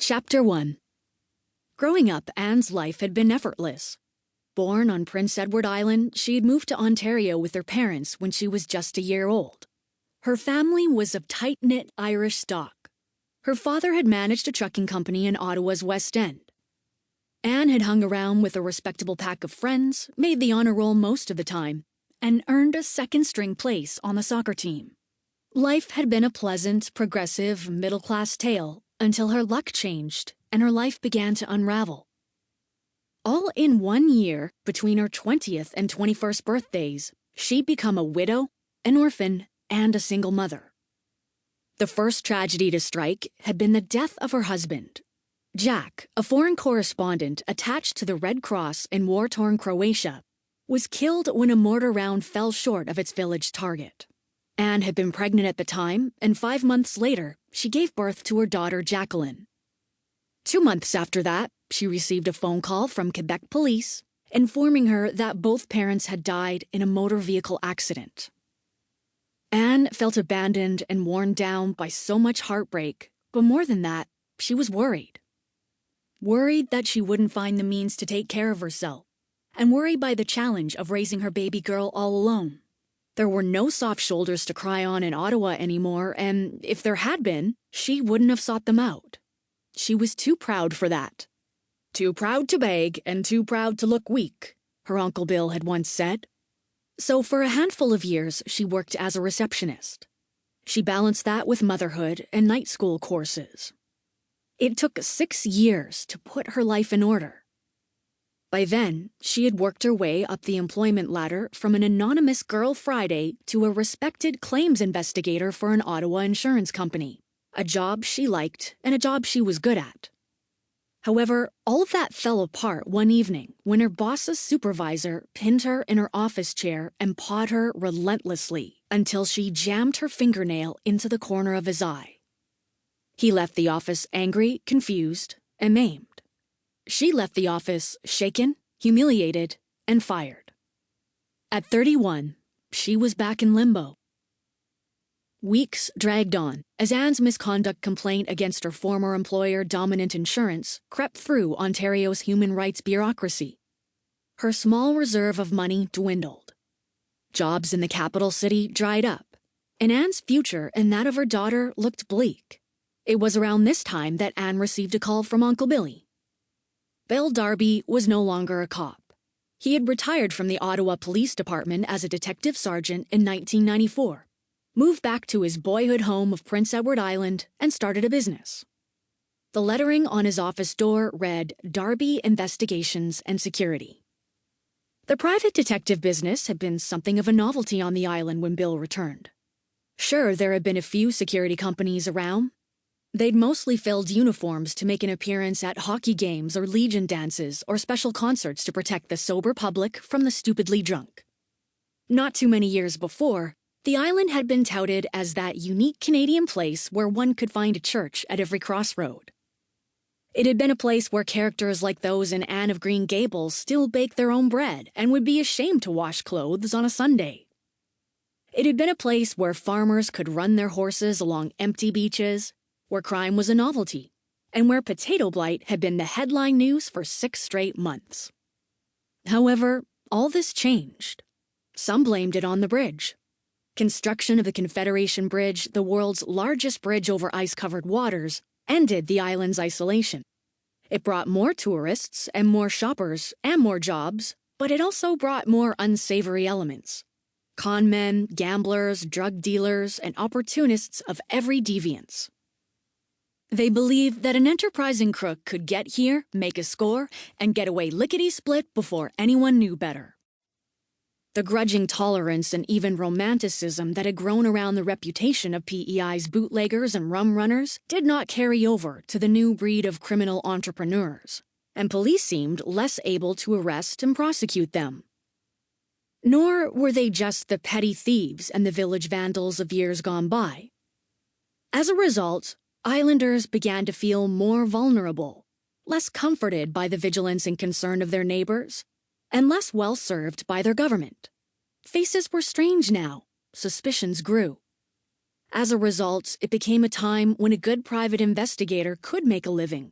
Chapter 1. Growing up, Anne's life had been effortless. Born on Prince Edward Island, she had moved to Ontario with her parents when she was just a year old. Her family was of tight-knit Irish stock. Her father had managed a trucking company in Ottawa's West End. Anne had hung around with a respectable pack of friends, made the honor roll most of the time, and earned a second-string place on the soccer team. Life had been a pleasant, progressive, middle-class tale until her luck changed and her life began to unravel. All in 1 year, between her 20th and 21st birthdays, she'd become a widow, an orphan, and a single mother. The first tragedy to strike had been the death of her husband. Jack, a foreign correspondent attached to the Red Cross in war-torn Croatia, was killed when a mortar round fell short of its village target. Anne had been pregnant at the time, and 5 months later, she gave birth to her daughter Jacqueline. 2 months after that, she received a phone call from Quebec police informing her that both parents had died in a motor vehicle accident. Anne felt abandoned and worn down by so much heartbreak, but more than that, she was worried. Worried that she wouldn't find the means to take care of herself, and worried by the challenge of raising her baby girl all alone. There were no soft shoulders to cry on in Ottawa anymore, and if there had been, she wouldn't have sought them out. She was too proud for that. Too proud to beg and too proud to look weak, her Uncle Bill had once said. So for a handful of years, she worked as a receptionist. She balanced that with motherhood and night school courses. It took 6 years to put her life in order. By then, she had worked her way up the employment ladder from an anonymous Girl Friday to a respected claims investigator for an Ottawa insurance company, a job she liked and a job she was good at. However, all of that fell apart one evening when her boss's supervisor pinned her in her office chair and pawed her relentlessly until she jammed her fingernail into the corner of his eye. He left the office angry, confused, and maimed. She left the office shaken, humiliated, and fired. At 31, she was back in limbo. Weeks dragged on as Anne's misconduct complaint against her former employer, Dominant Insurance, crept through Ontario's human rights bureaucracy. Her small reserve of money dwindled. Jobs in the capital city dried up, and Anne's future and that of her daughter looked bleak. It was around this time that Anne received a call from Uncle Billy. Bill Darby was no longer a cop. He had retired from the Ottawa Police Department as a detective sergeant in 1994, moved back to his boyhood home of Prince Edward Island, and started a business. The lettering on his office door read, Darby Investigations and Security. The private detective business had been something of a novelty on the island when Bill returned. Sure, there had been a few security companies around. They'd mostly filled uniforms to make an appearance at hockey games or Legion dances or special concerts to protect the sober public from the stupidly drunk. Not too many years before, the island had been touted as that unique Canadian place where one could find a church at every crossroad. It had been a place where characters like those in Anne of Green Gables still baked their own bread and would be ashamed to wash clothes on a Sunday. It had been a place where farmers could run their horses along empty beaches, where crime was a novelty, and where potato blight had been the headline news for 6 straight months. However, all this changed. Some blamed it on the bridge. Construction of the Confederation Bridge, the world's largest bridge over ice-covered waters, ended the island's isolation. It brought more tourists and more shoppers and more jobs, but it also brought more unsavory elements. Con men, gamblers, drug dealers, and opportunists of every deviance. They believed that an enterprising crook could get here, make a score, and get away lickety-split before anyone knew better. The grudging tolerance and even romanticism that had grown around the reputation of PEI's bootleggers and rum runners did not carry over to the new breed of criminal entrepreneurs, and police seemed less able to arrest and prosecute them. Nor were they just the petty thieves and the village vandals of years gone by. As a result, Islanders began to feel more vulnerable, less comforted by the vigilance and concern of their neighbors, and less well-served by their government. Faces were strange now. Suspicions grew. As a result, it became a time when a good private investigator could make a living,